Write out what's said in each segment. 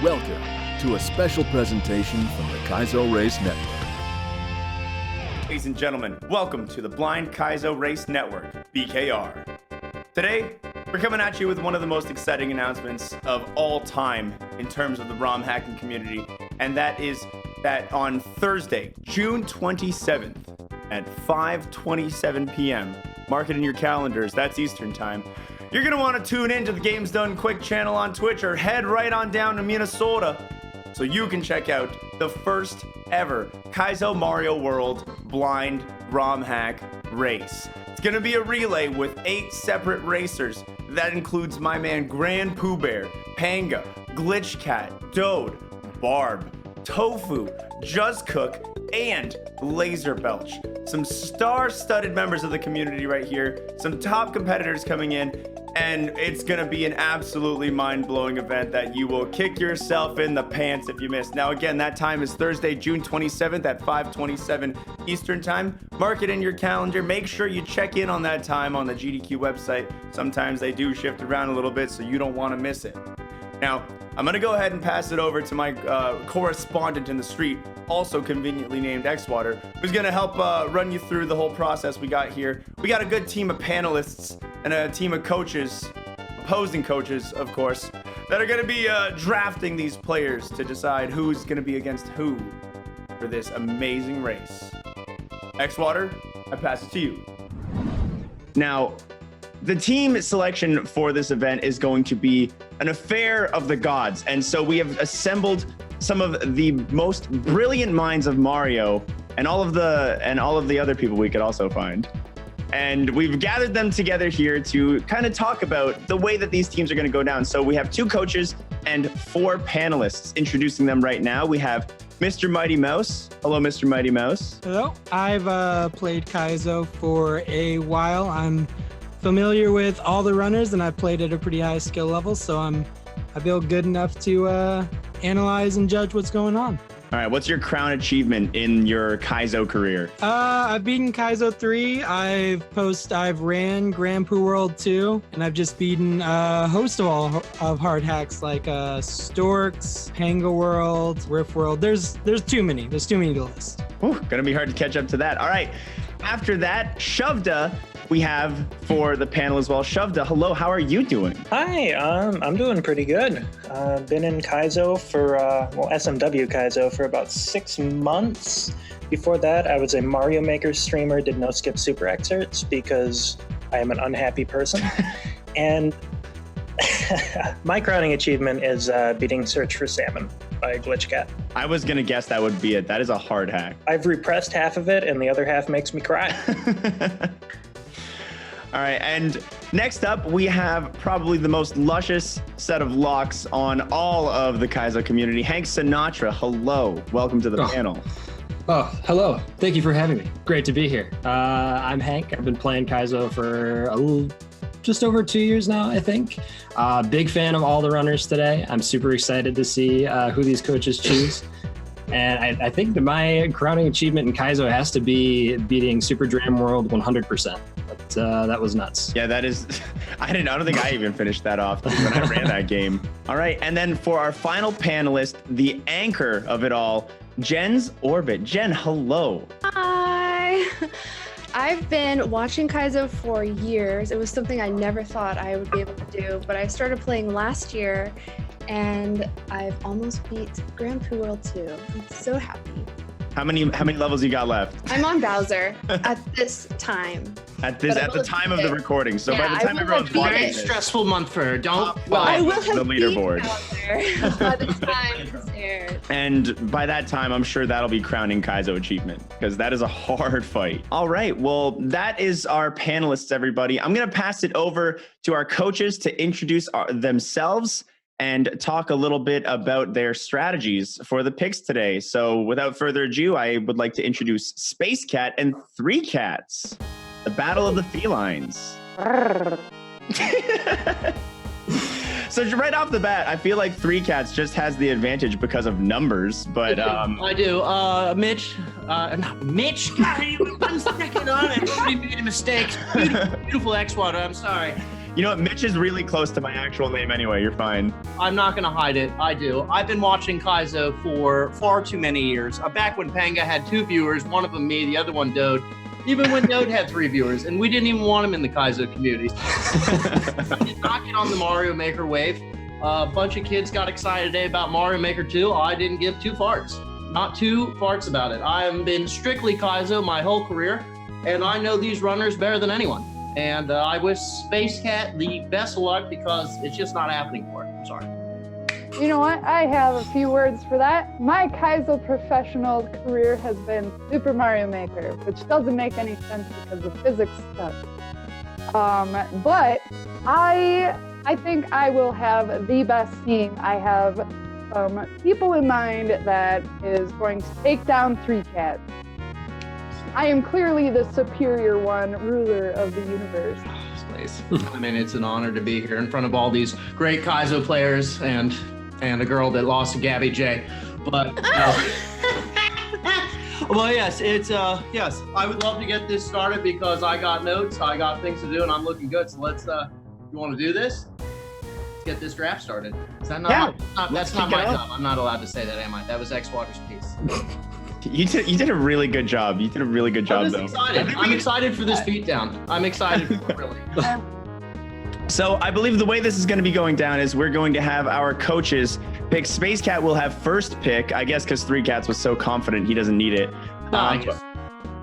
Welcome to a special presentation from the Kaizo Race Network. Ladies and gentlemen, welcome to the Blind Kaizo Race Network, BKR. Today, we're coming at you with one of the most exciting announcements of all time in terms of the ROM hacking community, and that is that on Thursday, June 27th at 5:27 p.m., mark it in your calendars, that's Eastern time, you're going to want to tune in to the Games Done Quick channel on Twitch or head right on down to Minnesota so you can check out the first ever Kaizo Mario World blind ROM hack race. It's going to be a relay with 8 separate racers. That includes my man Grand Pooh Bear, Panga, Glitch Cat, Dode, Barb, Tofu, Just Cook, and Laser Belch. Some star-studded members of the community right here, some top competitors coming in, and it's gonna be an absolutely mind-blowing event that you will kick yourself in the pants if you miss. Now again, that time is Thursday, June 27th at 5:27 Eastern time. Mark it in your calendar. Make sure you check in on that time on the GDQ website. Sometimes they do shift around a little bit, so you don't wanna miss it. Now, I'm gonna go ahead and pass it over to my correspondent in the street, also conveniently named Xwater, who's gonna help run you through the whole process we got here. We got a good team of panelists and a team of coaches, opposing coaches, of course, that are gonna be drafting these players to decide who's gonna be against who for this amazing race. Xwater, I pass it to you. Now, the team selection for this event is going to be an affair of the gods, and so we have assembled some of the most brilliant minds of Mario and all of the other people we could also find. And we've gathered them together here to kind of talk about the way that these teams are going to go down. So we have 2 coaches and 4 panelists. Introducing them right now, we have Mr. Mighty Mouse. Hello, Mr. Mighty Mouse. Hello. I've played Kaizo for a while. I'm familiar with all the runners, and I've played at a pretty high skill level, so I feel good enough to analyze and judge what's going on. All right, what's your crown achievement in your Kaizo career? I've beaten Kaizo 3. I've ran Grand Pooh World 2, and I've just beaten a host of hard hacks like Storks, Panga World, Riff World. There's too many. There's too many to list. Ooh, gonna be hard to catch up to that. All right, after that, Shovda we have for the panel as well. Shovda, hello, how are you doing? Hi, I'm doing pretty good. Been in Kaizo for, SMW Kaizo for about 6 months. Before that, I was a Mario Maker streamer, did no skip super excerpts because I am an unhappy person. And my crowning achievement is beating Search for Salmon by Glitch Cat. I was gonna guess that would be it. That is a hard hack. I've repressed half of it and the other half makes me cry. All right, and next up, we have probably the most luscious set of locks on all of the Kaizo community. Hank Sinatra, hello. Welcome to the panel. Oh, hello. Thank you for having me. Great to be here. I'm Hank. I've been playing Kaizo for just over 2 years now, I think. Big fan of all the runners today. I'm super excited to see who these coaches choose. And I think that my crowning achievement in Kaizo has to be beating Super Dram World 100%. That was nuts. Yeah, that is, I don't think I even finished that off when I ran that game. All right, and then for our final panelist, the anchor of it all, Jen's Orbit. Jen, hello. Hi. I've been watching Kaizo for years. It was something I never thought I would be able to do, but I started playing last year and I've almost beat Grand Pooh World 2. I'm so happy. How many levels you got left? I'm on Bowser at this time. At the time of the recording. So yeah, by the time everyone's watching Very this, stressful month for her. Don't. I will have the leaderboard. beat Bowser by the time this airs. And by that time, I'm sure that'll be crowning Kaizo achievement because that is a hard fight. All right, well, that is our panelists, everybody. I'm gonna pass it over to our coaches to introduce themselves and talk a little bit about their strategies for the picks today. So without further ado, I would like to introduce Space Cat and 3 Cats, the battle of the felines. So right off the bat, I feel like 3 Cats just has the advantage because of numbers, but I do. Mitch, not Mitch. God, you 1 second on it. Already made a mistake. Beautiful Xwater. I'm sorry. You know what? Mitch is really close to my actual name anyway. You're fine. I'm not going to hide it. I do. I've been watching Kaizo for far too many years. Back when Panga had 2 viewers, one of them me, the other one Dode. Even when Dode had 3 viewers, and we didn't even want him in the Kaizo community. I did not get on the Mario Maker wave. A bunch of kids got excited today about Mario Maker 2. I didn't give 2 farts. Not 2 farts about it. I have been strictly Kaizo my whole career, and I know these runners better than anyone. And I wish Space Cat the best of luck because it's just not happening for it. I'm sorry. You know what? I have a few words for that. My Kaizo professional career has been Super Mario Maker, which doesn't make any sense because the physics suck. But I think I will have the best team. I have people in mind that is going to take down 3 cats. I am clearly the superior one, ruler of the universe. Nice. I mean, it's an honor to be here in front of all these great Kaizo players and a girl that lost to Gabby J. But well, yes, it's yes. I would love to get this started because I got notes, I got things to do, and I'm looking good. So let's. You want to do this? Let's get this draft started. Is that not? Yeah. That's not my job. I'm not allowed to say that, am I? That was X Water's piece. You did a really good job. You did a really good job, though. I'm excited for this beatdown. I'm excited for it, really. So I believe the way this is going to be going down is we're going to have our coaches pick. Space Cat will have first pick, I guess, because 3 Cats was so confident he doesn't need it.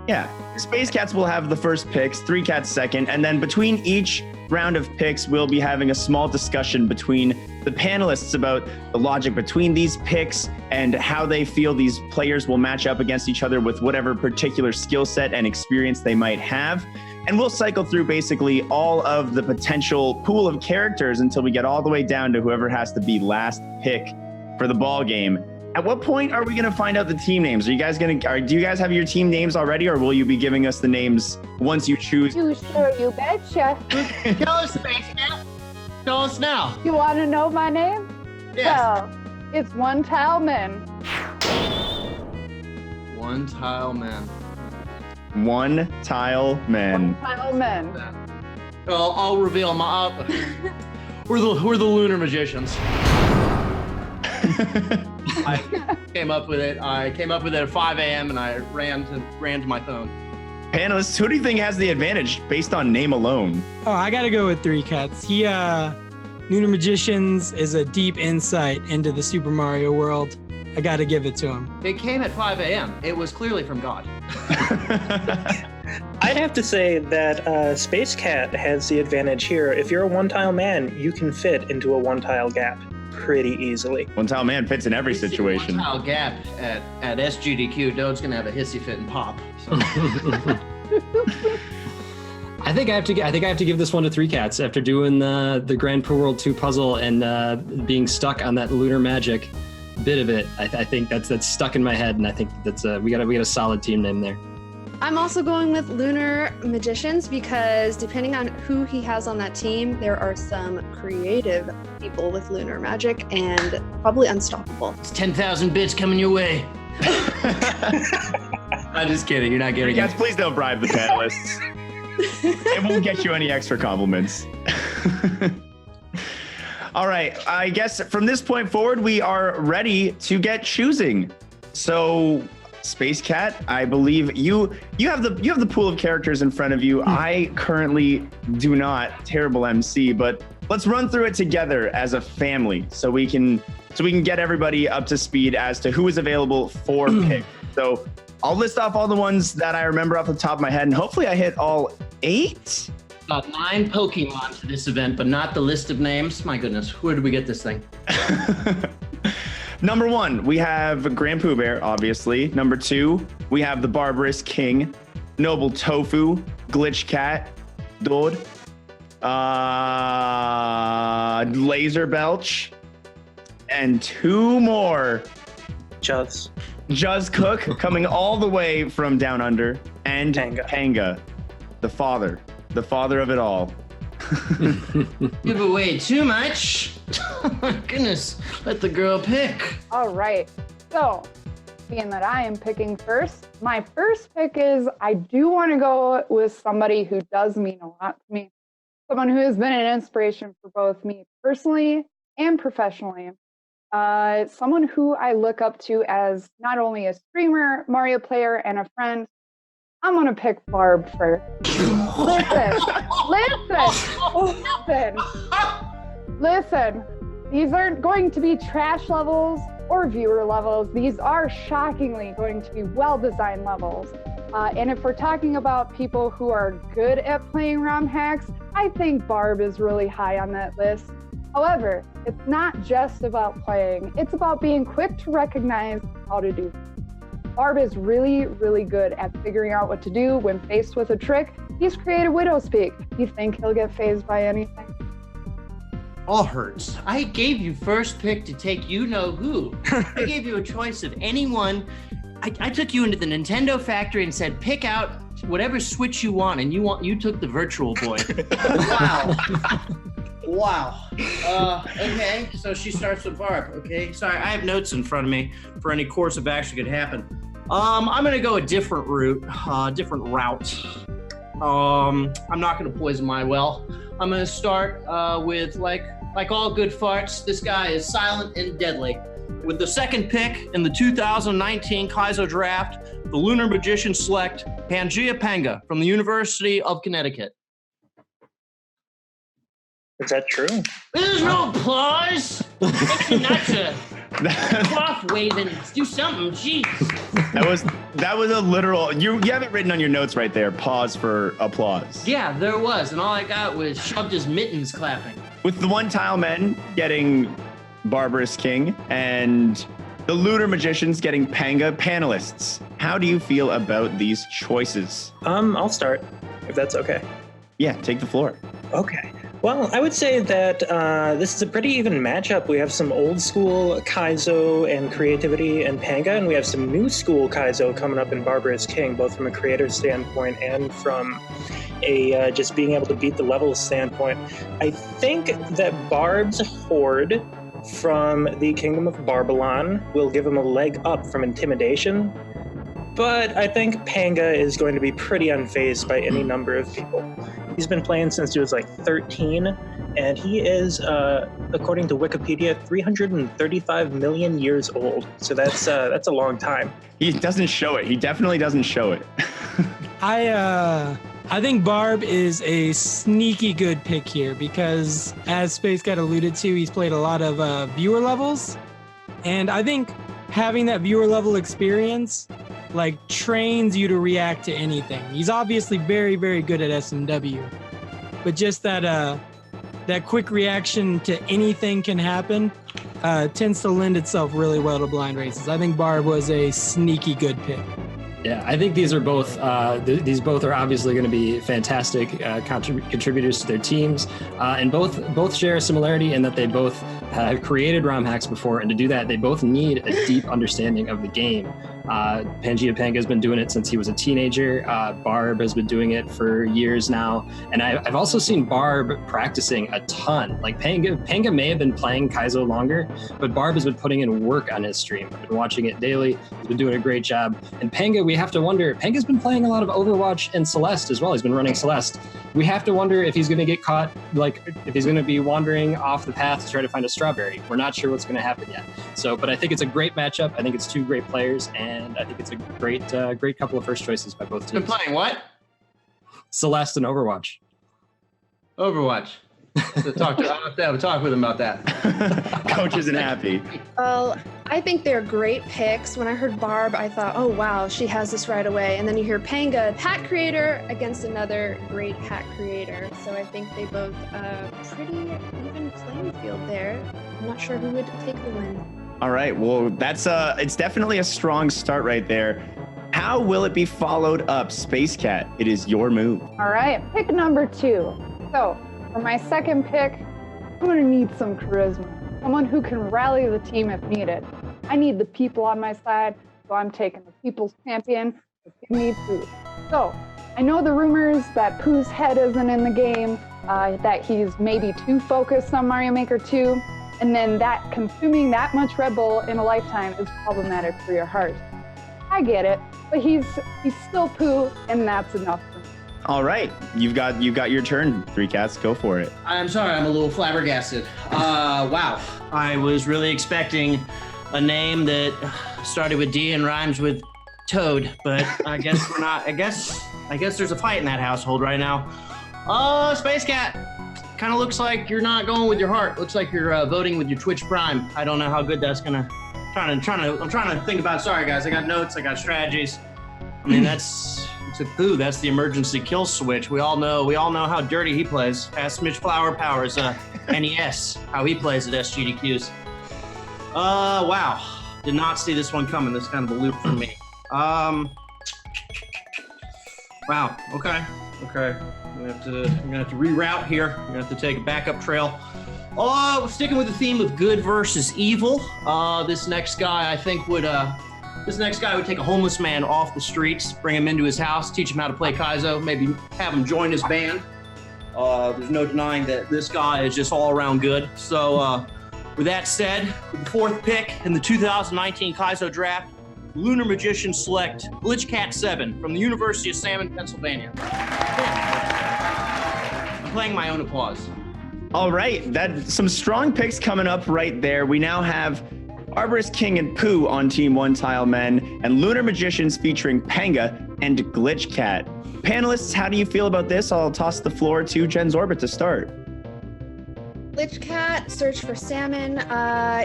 Yeah, Space Cats will have the first picks, 3 Cats second, and then between each round of picks, we'll be having a small discussion between the panelists about the logic between these picks and how they feel these players will match up against each other with whatever particular skill set and experience they might have. And we'll cycle through basically all of the potential pool of characters until we get all the way down to whoever has to be last pick for the ball game. At what point are we going to find out the team names? Do you guys have your team names already, or will you be giving us the names once you choose? You sure, you betcha. Tell us, Space Cat. Tell us now. You want to know my name? Yes. Well, it's One Tile Man. One Tile Man. One Tile Man. One Tile Man. Well, I'll reveal my. We're the Lunar Magicians. I came up with it. At 5 a.m. and I ran to my phone. Panelists, who do you think has the advantage based on name alone? Oh, I gotta go with 3 Cats. Lunar Magicians is a deep insight into the Super Mario world. I gotta give it to him. It came at 5 a.m. It was clearly from God. I'd have to say that Space Cat has the advantage here. If you're a 1-tile man, you can fit into a 1-tile gap pretty easily. 1-tile man fits in every situation. 1-tile gap at SGDQ. Dode's gonna have a hissy fit and pop. So. I think I have to give this one to 3 Cats after doing the Grand Pooh World 2 puzzle and being stuck on that lunar magic bit of it. I think that's stuck in my head, and I think that's we got a solid team name there. I'm also going with Lunar Magicians because depending on who he has on that team, there are some creative people with lunar magic and probably unstoppable. It's 10,000 bits coming your way. I'm just kidding. You're not getting Guys, please don't bribe the panelists. It won't get you any extra compliments. All right. I guess from this point forward, we are ready to get choosing. So, Space Cat, I believe you have the pool of characters in front of you. I currently do not. Terrible MC, but let's run through it together as a family so we can get everybody up to speed as to who is available for pick. So I'll list off all the ones that I remember off the top of my head, and hopefully I hit all 8. Got 9 Pokemon to this event, but not the list of names. My goodness, where did we get this thing? Number 1, we have Grand Pooh Bear, obviously. Number 2, we have the Barbarous King, NobletOfU, Glitch Cat, Dode, Laser Belch, and 2 more. Juz Cook, coming all the way from down under, and Panga, the father of it all. Give away too much. Oh my goodness, let the girl pick. All right. So, being that I am picking first, my first pick is I do want to go with somebody who does mean a lot to me. someone who has been an inspiration for both me personally and professionally. Someone who I look up to as not only a streamer, Mario player, and a friend. I'm gonna pick Barb first. Listen. These aren't going to be trash levels or viewer levels. These are shockingly going to be well-designed levels. And if we're talking about people who are good at playing ROM hacks, I think Barb is really high on that list. However, it's not just about playing. It's about being quick to recognize how to do things. Barb is really, really good at figuring out what to do when faced with a trick. He's created Widow Speak. You think he'll get phased by anything? All hurts. I gave you first pick to take you-know-who. I gave you a choice of anyone. I took you into the Nintendo factory and said, pick out whatever Switch you want, and you took the Virtual Boy. Wow. Wow. Okay, so she starts with Barb. Okay, sorry, I have notes in front of me for any course of action could happen. I'm gonna go a different route. I'm not gonna poison my well. I'm gonna start with like all good farts. This guy is silent and deadly. With the second pick in the 2019 Kaizo draft, the Lunar Magician select Pangea Panga from the University of Connecticut. Is that true? There's no applause. Not to cloth waving. Do something. Jeez. That was a literal. You have it written on your notes right there. Pause for applause. Yeah, there was, and all I got was shoved his mittens clapping. With the One Tile Men getting Barbarous King and the Lunar Magicians getting Panga panelists, how do you feel about these choices? I'll start, if that's okay. Yeah, take the floor. Okay. Well, I would say that this is a pretty even matchup. We have some old school Kaizo and creativity and Panga, and we have some new school Kaizo coming up in Barbarous King, both from a creator standpoint and from a just being able to beat the levels standpoint. I think that Barb's Horde from the Kingdom of Barbalon will give him a leg up from intimidation, but I think Panga is going to be pretty unfazed by any number of people. He's been playing since he was like 13, and he is, according to Wikipedia, 335 million years old. So that's a long time. He doesn't show it. He definitely doesn't show it. I think Barb is a sneaky good pick here because, as Space Cat alluded to, he's played a lot of viewer levels, and I think having that viewer level experience like trains you to react to anything. He's obviously very, very good at SMW, but just that quick reaction to anything can happen tends to lend itself really well to blind races. I think Barb was a sneaky good pick. Yeah, I think these are both. These both are obviously going to be fantastic contributors to their teams, and both share a similarity in that they both have created ROM hacks before, and to do that, they both need a deep understanding of the game. Pangea Panga has been doing it since he was a teenager. Barb has been doing it for years now, and I've also seen Barb practicing a ton. Like Panga may have been playing Kaizo longer, but Barb has been putting in work on his stream. I've been watching it daily. He's been doing a great job. And Panga, we have to wonder, Panga's been playing a lot of Overwatch and Celeste as well. He's been running Celeste. We have to wonder if he's going to get caught, like if he's going to be wandering off the path to try to find a strawberry. We're not sure what's going to happen yet. So, but I think it's a great matchup. I think it's two great players, and I think it's a great couple of first choices by both teams. Been playing what? Celeste and Overwatch. Overwatch. I'll have to have a talk with him about that. Coach isn't happy. Well, I think they're great picks. When I heard Barb, I thought, oh wow, she has this right away. And then you hear Panga, hack creator, against another great hack creator. So I think they both pretty even playing field there. I'm not sure who would take the win. All right, well, that's it's definitely a strong start right there. How will it be followed up, Space Cat? It is your move. All right, pick number 2. So for my second pick, I'm gonna need some charisma. Someone who can rally the team if needed. I need the people on my side, so I'm taking the people's champion. Give me Pooh. So I know the rumors that Pooh's head isn't in the game, that he's maybe too focused on Mario Maker 2, and then that consuming that much Red Bull in a lifetime is problematic for your heart. I get it, but he's still Pooh, and that's enough for me. All right, you've got your turn. Three Cats, go for it. I'm sorry, I'm a little flabbergasted. Wow, I was really expecting a name that started with D and rhymes with Toad, but I guess we're not. I guess there's a fight in that household right now. Space Cat, kind of looks like you're not going with your heart. Looks like you're voting with your Twitch Prime. I don't know how good that's gonna. I'm trying to think about. Sorry guys, I got notes. I got strategies. I mean that's Pooh. That's the emergency kill switch. We all know how dirty he plays. Ask Mitch Flower Powers, NES, how he plays at SGDQs. Wow, did not see this one coming. This is kind of a loop for me. Wow. Okay. I'm gonna have to reroute here. I'm gonna have to take a backup trail. Sticking with the theme of good versus evil. This next guy would take a homeless man off the streets, bring him into his house, teach him how to play Kaizo, maybe have him join his band. There's no denying that this guy is just all around good. So, with that said, with the fourth pick in the 2019 Kaizo draft, Lunar Magician select Glitch Cat 7 from the University of Salmon, Pennsylvania. I'm playing my own applause. All right, that's some strong picks coming up right there. We now have Arborist King and Pooh on Team One Tile Men, and Lunar Magicians featuring Panga and Glitch Cat. Panelists, how do you feel about this? I'll toss the floor to Jen's Orbit to start. Glitch Cat, Search for Salmon.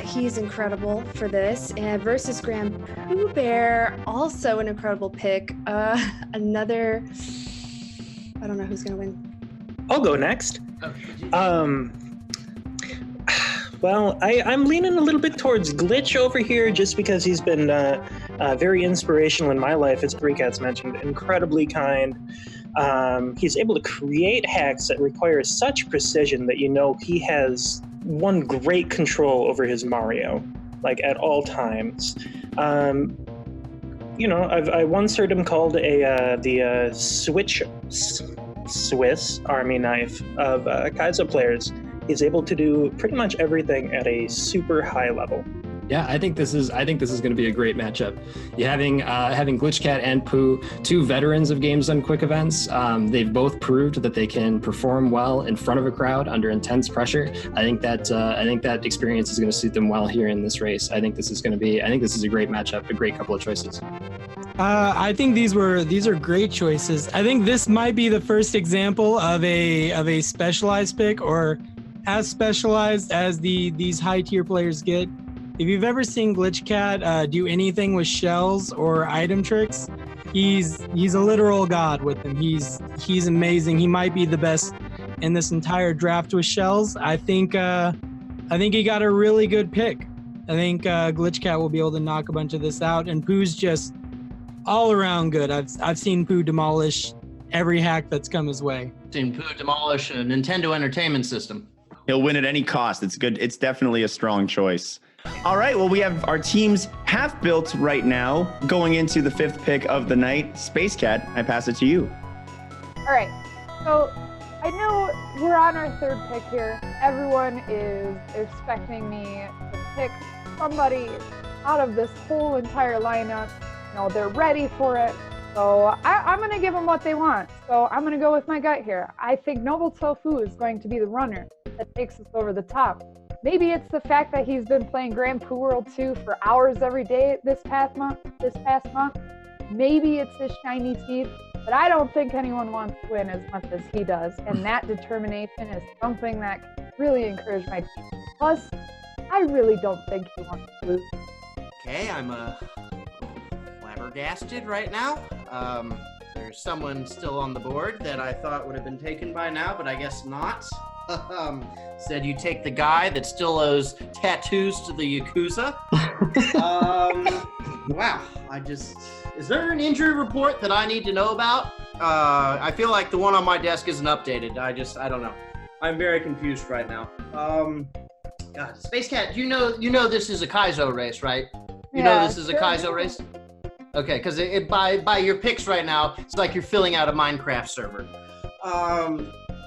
He's incredible for this. And versus Grand Pooh Bear, also an incredible pick. I don't know who's gonna win. I'll go next. Well, I'm leaning a little bit towards Glitch over here just because he's been very inspirational in my life, as Three Cats mentioned, incredibly kind. He's able to create hacks that require such precision that he has one great control over his Mario, like at all times. I once heard him called the Swiss Army knife of Kaizo players. He's able to do pretty much everything at a super high level. Yeah, I think this is going to be a great matchup. You having Glitch Cat and Pooh, two veterans of Games Done Quick events. They've both proved that they can perform well in front of a crowd under intense pressure. I think that experience is going to suit them well here in this race. I think this is a great matchup, a great couple of choices. I think these are great choices. I think this might be the first example of a specialized pick, or as specialized as these high tier players get. If you've ever seen Glitch Cat do anything with shells or item tricks, he's a literal god with them. He's amazing. He might be the best in this entire draft with shells. I think he got a really good pick. I think Glitch Cat will be able to knock a bunch of this out, and Pooh's just all around good. I've seen Pooh demolish every hack that's come his way. Seen Pooh demolish a Nintendo Entertainment System. He'll win at any cost. It's good. It's definitely a strong choice. All right, well, we have our teams half built right now going into the fifth pick of the night. Space Cat, I pass it to you. All right, so I know we're on our third pick here. Everyone is expecting me to pick somebody out of this whole entire lineup. They're ready for it. So I'm going to give them what they want. So I'm going to go with my gut here. I think NobletOfU is going to be the runner that takes us over the top. Maybe it's the fact that he's been playing Grand Pooh World 2 for hours every day this past month. Maybe it's his shiny teeth, but I don't think anyone wants to win as much as he does. And that determination is something that can really encourage my team. Plus, I really don't think he wants to lose. Okay, I'm flabbergasted right now. There's someone still on the board that I thought would have been taken by now, but I guess not. Said you take the guy that still owes tattoos to the Yakuza. Wow. Is there an injury report that I need to know about? I feel like the one on my desk isn't updated. I don't know. I'm very confused right now. God, Space Cat, you know this is a Kaizo race, right? You know this is a Kaizo race? Okay, because by your picks right now, it's like you're filling out a Minecraft server.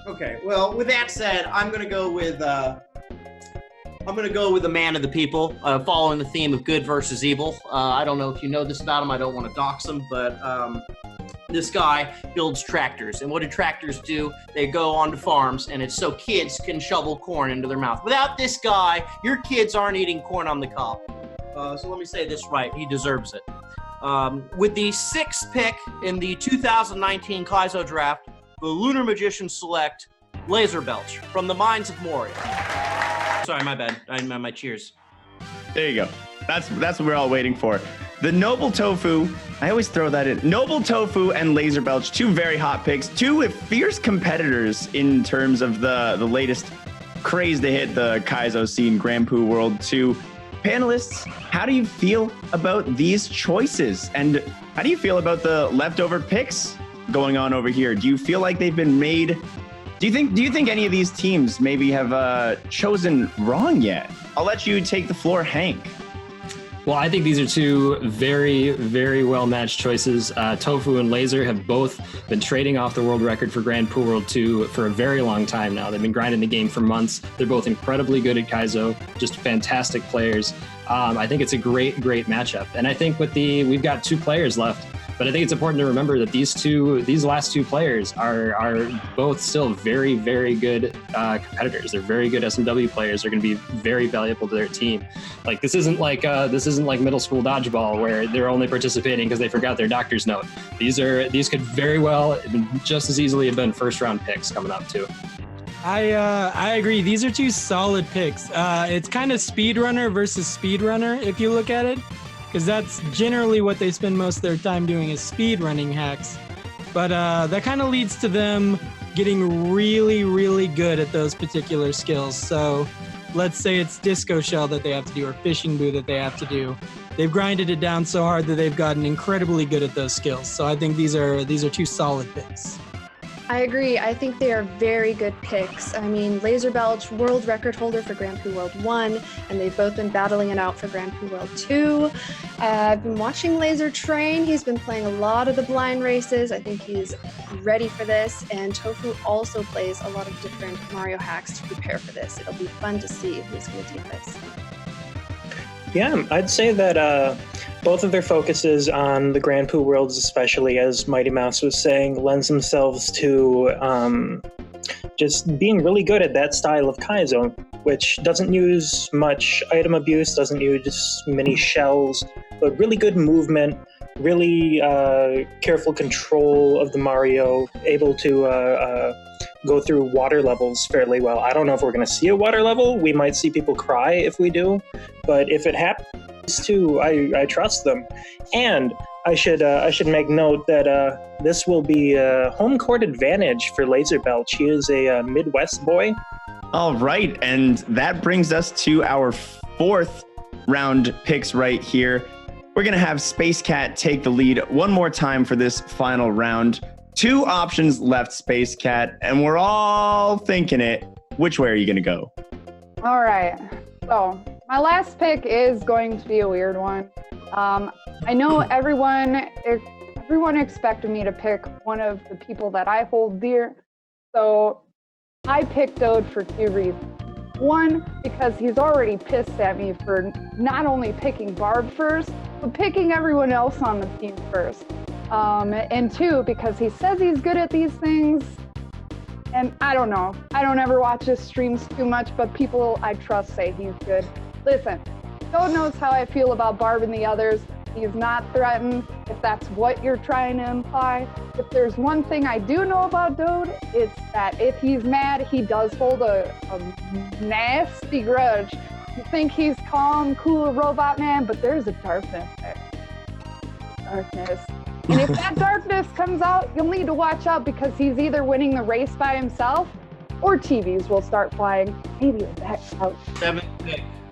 Okay, well, with that said, I'm gonna go with the man of the people, following the theme of good versus evil. I don't know if you know this about him. I don't want to dox him, but This guy builds tractors. And what do tractors do? They go onto farms, and it's so kids can shovel corn into their mouth. Without this guy, your kids aren't eating corn on the cob. So let me say this right. He deserves it. With the 6th pick in the 2019 Kaizo draft, the Lunar Magicians select Laser Belch from the Mines of Moria. Sorry, my bad. My cheers. There you go. That's what we're all waiting for. The NobletOfU, I always throw that in. NobletOfU and Laser Belch, 2 very hot picks, 2 fierce competitors in terms of the latest craze to hit the Kaizo scene, Grand Poo World 2. Panelists, how do you feel about these choices? And how do you feel about the leftover picks going on over here? Do you feel like they've been made? Do you think any of these teams maybe have chosen wrong yet? I'll let you take the floor, Hank. Well, I think these are 2 very, very well-matched choices. Tofu and Laser have both been trading off the world record for Grand Poo World 2 for a very long time now. They've been grinding the game for months. They're both incredibly good at Kaizo, just fantastic players. I think it's a great matchup. And I think we've got 2 players left, but I think it's important to remember that these last 2 players are both still very, very good competitors. They're very good SMW players. They're going to be very valuable to their team. Like this isn't like middle school dodgeball where they're only participating because they forgot their doctor's note. These could very well just as easily have been first round picks coming up too. I agree. These are 2 solid picks. It's kind of speedrunner versus speedrunner if you look at it, because that's generally what they spend most of their time doing is speedrunning hacks. But that kind of leads to them getting really, really good at those particular skills. So let's say it's disco shell that they have to do or fishing boo that they have to do. They've grinded it down so hard that they've gotten incredibly good at those skills. So I think these are 2 solid picks. I agree. I think they are very good picks. I mean, Laser Belch, world record holder for Grand Poo World 1, and they've both been battling it out for Grand Poo World 2. I've been watching Laser train. He's been playing a lot of the blind races. I think he's ready for this. And Tofu also plays a lot of different Mario hacks to prepare for this. It'll be fun to see who's going to take this. Yeah, I'd say that both of their focuses on the Grand Poo Worlds, especially as Mighty Mouse was saying, lends themselves to just being really good at that style of Kaizo, which doesn't use much item abuse, doesn't use many shells, but really good movement, really careful control of the Mario, able to go through water levels fairly well. I don't know if we're going to see a water level. We might see people cry if we do, but if it happens to, I trust them. And I should make note that this will be a home court advantage for Laser Belch. He is a Midwest boy. All right, and that brings us to our 4th round picks right here. We're going to have Space Cat take the lead one more time for this final round. 2 options left, Space Cat, and we're all thinking it. Which way are you going to go? All right. So my last pick is going to be a weird one. I know everyone expected me to pick one of the people that I hold dear. So I picked Dode for 2 reasons. 1, because he's already pissed at me for not only picking Barb first, but picking everyone else on the team first. And 2, because he says he's good at these things, and I don't know. I don't ever watch his streams too much, but people I trust say he's good. Listen, Dode knows how I feel about Barb and the others. He's not threatened, if that's what you're trying to imply. If there's one thing I do know about Dode, it's that if he's mad, he does hold a nasty grudge. You think he's calm, cool, robot man, but there's a darkness there. Darkness. And if that darkness comes out, you'll need to watch out because he's either winning the race by himself or TVs will start flying. Maybe a back out.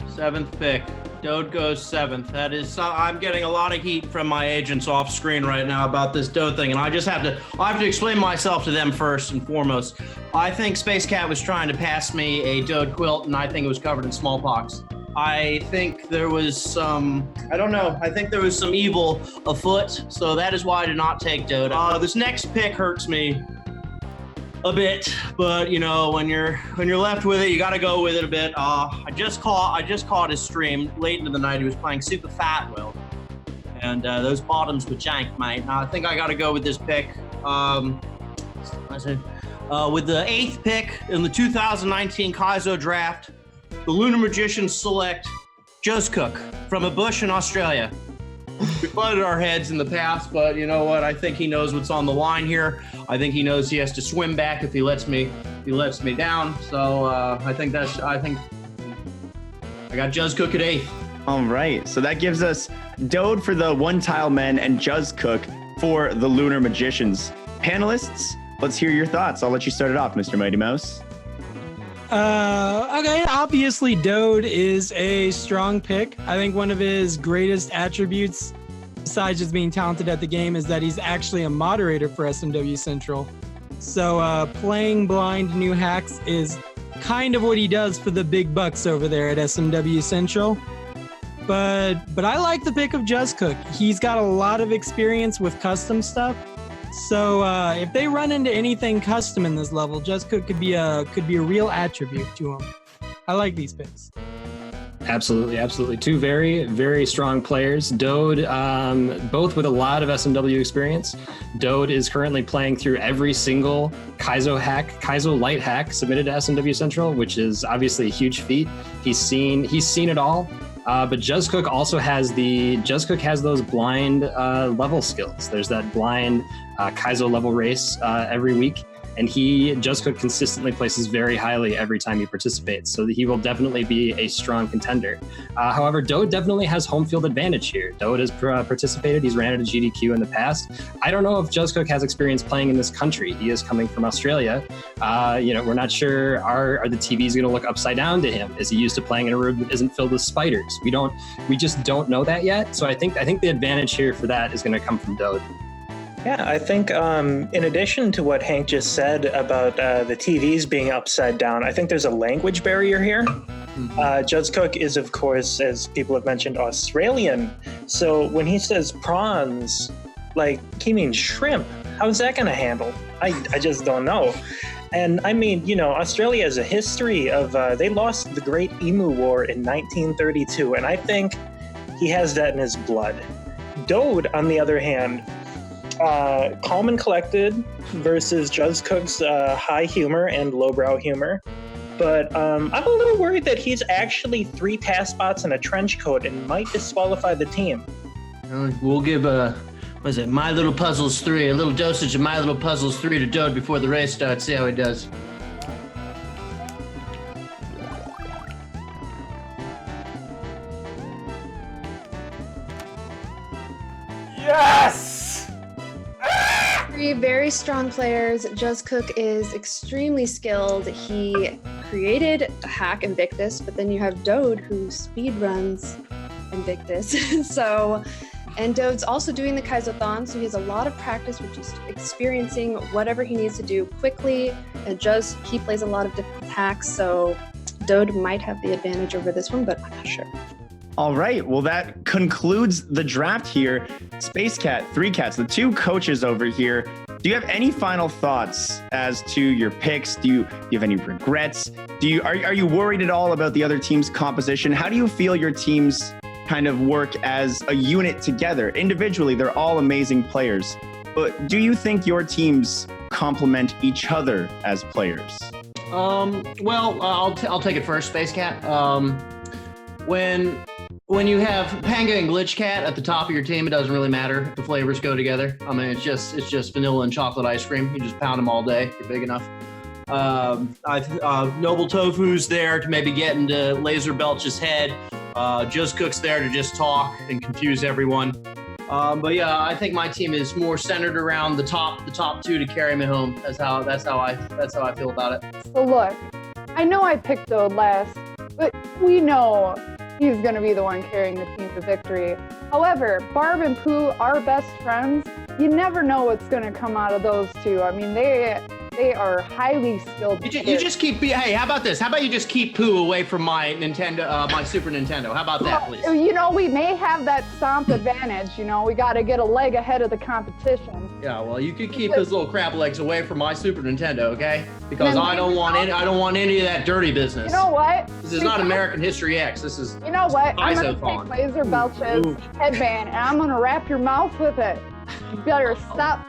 7th pick. Dode goes 7th. That is, I'm getting a lot of heat from my agents off screen right now about this Dode thing, and I have to explain myself to them first and foremost. I think Space Cat was trying to pass me a Dode quilt, and I think it was covered in smallpox. I think there was some evil afoot, so that is why I did not take Dode. This next pick hurts me a bit, but you know, when you're left with it, you got to go with it a bit. I just caught his stream late into the night. He was playing Super Fat Will, And those bottoms were jank, mate. I think I got to go with this pick. With the 8th pick in the 2019 Kaizo draft, the Lunar Magicians select Juz Cook from a bush in Australia. We butted our heads in the past, but you know what? I think he knows what's on the line here. I think he knows he has to swim back if he lets me down. So I think I got Juz Cook at 8th. All right, so that gives us Dode for the One Tile Men and Juz Cook for the Lunar Magicians. Panelists, let's hear your thoughts. I'll let you start it off, Mr. Mighty Mouse. Okay, obviously Dode is a strong pick. I think one of his greatest attributes, besides just being talented at the game, is that he's actually a moderator for SMW Central. So playing blind new hacks is kind of what he does for the big bucks over there at SMW Central. But I like the pick of Juz Cook. He's got a lot of experience with custom stuff. So if they run into anything custom in this level, Juz Cook could be a real attribute to him. I like these picks. Absolutely. Two very, very strong players. Dode, both with a lot of SMW experience. Dode is currently playing through every single Kaizo light hack submitted to SMW Central, which is obviously a huge feat. He's seen it all. But Juz Cook also has those blind level skills. There's that blind Kaizo level race every week. And Juz Cook consistently places very highly every time he participates. So he will definitely be a strong contender. However, Dode definitely has home field advantage here. Dode has participated. He's ran at a GDQ in the past. I don't know if Juz Cook has experience playing in this country. He is coming from Australia. We're not sure, are the TVs going to look upside down to him? Is he used to playing in a room that isn't filled with spiders? We just don't know that yet. So I think the advantage here for that is going to come from Dode. Yeah, I think in addition to what Hank just said about the TVs being upside down, I think there's a language barrier here. Juz Cook is, of course, as people have mentioned, Australian. So when he says prawns, like he means shrimp. How's that going to handle? I just don't know. And I mean, Australia has a history of, they lost the Great Emu War in 1932, and I think he has that in his blood. Dode, on the other hand, calm and collected versus Juz Cook's high humor and lowbrow humor. But I'm a little worried that he's actually 3 task spots and a trench coat and might disqualify the team. We'll give My Little Puzzles 3, a little dosage of My Little Puzzles 3 to Dode before the race starts. See how he does. Yes! 3 very strong players. Juz Cook is extremely skilled. He created a hack Invictus, but then you have Dode who speed runs Invictus. And Dode's also doing the Kaizothon, so he has a lot of practice with just experiencing whatever he needs to do quickly. And he plays a lot of different hacks, so Dode might have the advantage over this one, but I'm not sure. All right, well, that concludes the draft here. Space Cat, 3 Cats, the 2 coaches over here. Do you have any final thoughts as to your picks? Do you have any regrets? Are you worried at all about the other team's composition? How do you feel your teams kind of work as a unit together? Individually, they're all amazing players. But do you think your teams complement each other as players? I'll take it first, Space Cat. When you have Panga and Glitch Cat at the top of your team, it doesn't really matter if the flavors go together. I mean, it's just vanilla and chocolate ice cream. You just pound them all day if you're big enough. NobletOfU's there to maybe get into Laser Belch's head. Juz Cook's there to just talk and confuse everyone. But yeah, I think my team is more centered around the top 2 to carry me home. That's how I feel about it. So look, I know I picked Dode last, but we know he's going to be the one carrying the team to victory. However, Barb and Pooh are best friends. You never know what's going to come out of those two. I mean, They are highly skilled. You just keep. Hey, how about this? How about you just keep Pooh away from my Nintendo, my Super Nintendo? How about that, please? You know, we may have that stomp advantage. You know, we got to get a leg ahead of the competition. Yeah, well, you could keep those little crab legs away from my Super Nintendo, okay? Because I don't want any of that dirty business. You know what? This is not American History X. This is. You know what? I'm Kaizo gonna take Laser Belch's headband and I'm gonna wrap your mouth with it. You better stop.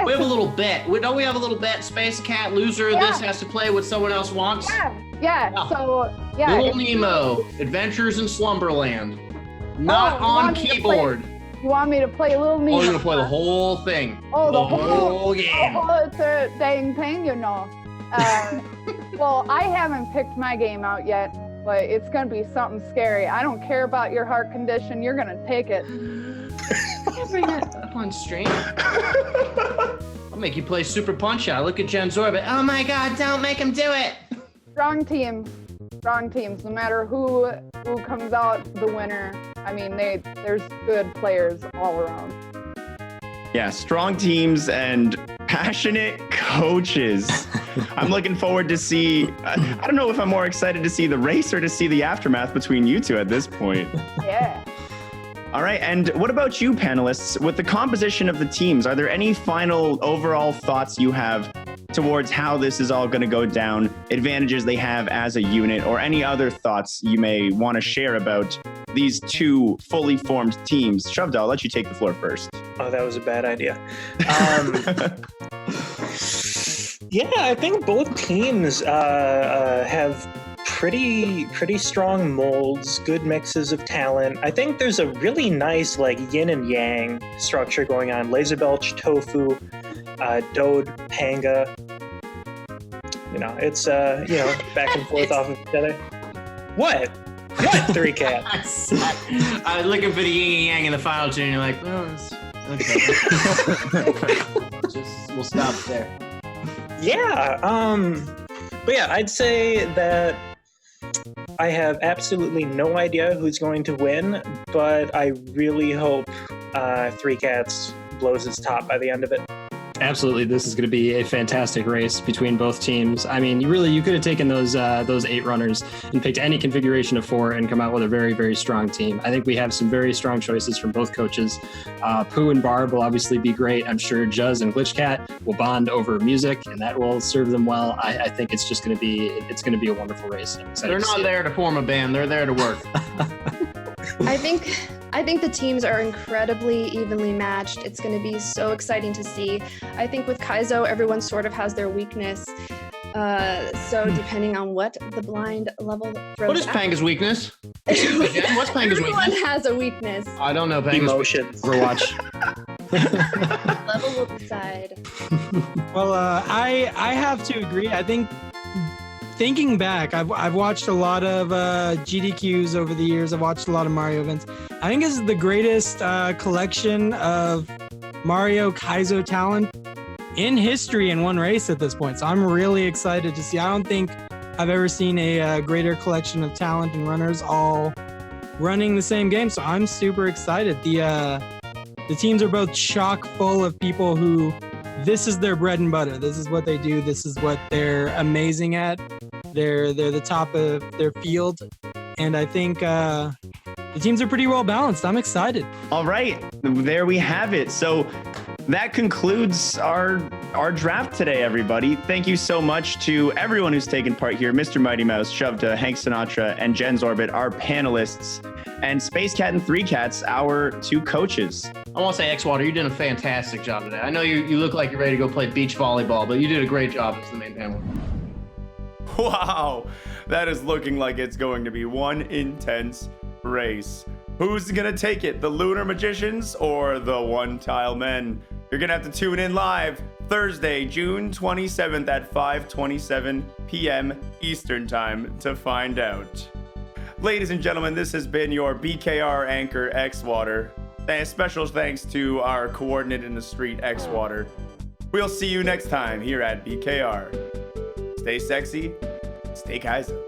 We have a little bet. Don't we have a little bet? Space Cat loser of this has to play what someone else wants. Yeah. So yeah. Little Nemo, Adventures in Slumberland, not on keyboard. You want me to play Little Nemo? Oh, you're gonna play the whole thing. Oh, the whole game. The whole dang thing, you know. Well, I haven't picked my game out yet, but it's gonna be something scary. I don't care about your heart condition. You're gonna take it. Bring that up on stream. I'll make you play Super Punch Out. Look at Jen's Orbit. Oh my God! Don't make him do it. Strong teams. No matter who comes out the winner. I mean, there's good players all around. Yeah, strong teams and passionate coaches. I'm looking forward to see. I don't know if I'm more excited to see the race or to see the aftermath between you two at this point. Yeah. All right, and what about you, panelists? With the composition of the teams, are there any final overall thoughts you have towards how this is all going to go down, advantages they have as a unit, or any other thoughts you may want to share about these two fully formed teams? Shoved, I'll let you take the floor first. Oh, that was a bad idea. Yeah, I think both teams have pretty strong molds, good mixes of talent. I think there's a really nice like yin and yang structure going on. Laser Belch, Tofu, Dode, Panga. You know, it's back and forth off of each other. What? Three Cats? I was looking for the yin and yang in the final two, and you're like, well, okay. We'll stop there. Yeah. But yeah, I'd say that I have absolutely no idea who's going to win, but I really hope Three Cats blows its top by the end of it. Absolutely, this is going to be a fantastic race between both teams. I mean, you could have taken those 8 runners and picked any configuration of 4 and come out with a very, very strong team. I think we have some very strong choices from both coaches. Pooh and Barb will obviously be great. I'm sure Juz and Glitchcat will bond over music, and that will serve them well. I think it's just going to be a wonderful race. They're not there to form a band. They're there to work. I think the teams are incredibly evenly matched. It's going to be so exciting to see. I think with Kaizo, everyone sort of has their weakness. So depending on what the blind level throws What is Panga's weakness? Jen, what's Panga's weakness? Everyone has a weakness. I don't know Panga's Emotions. Overwatch. Level will decide. Well, I have to agree. I think thinking back, I've watched a lot of GDQs over the years. I've watched a lot of Mario events. I think this is the greatest collection of Mario Kaizo talent in history in one race at this point. So I'm really excited to see. I don't think I've ever seen a greater collection of talent and runners all running the same game. So I'm super excited. The teams are both chock full of people who this is their bread and butter. This is what they do. This is what they're amazing at. They're the top of their field. And I think the teams are pretty well balanced. I'm excited. All right, there we have it. So that concludes our draft today, everybody. Thank you so much to everyone who's taken part here. Mr. Mighty Mouse, Shovda, Hank Sinatra, and Jen's Orbit, our panelists, and Space Cat and Three Cats, our 2 coaches. I want to say, X-Water, you did a fantastic job today. I know you look like you're ready to go play beach volleyball, but you did a great job as the main panel. Wow, that is looking like it's going to be one intense race. Who's gonna take it, the Lunar Magicians or the One Tile Men? You're gonna have to tune in live Thursday, June 27th at 5:27 p.m. Eastern Time to find out. Ladies and gentlemen, this has been your BKR anchor, X-Water. Special thanks to our coordinate in the street, X-Water. We'll see you next time here at BKR. Stay sexy, stay Kaizo.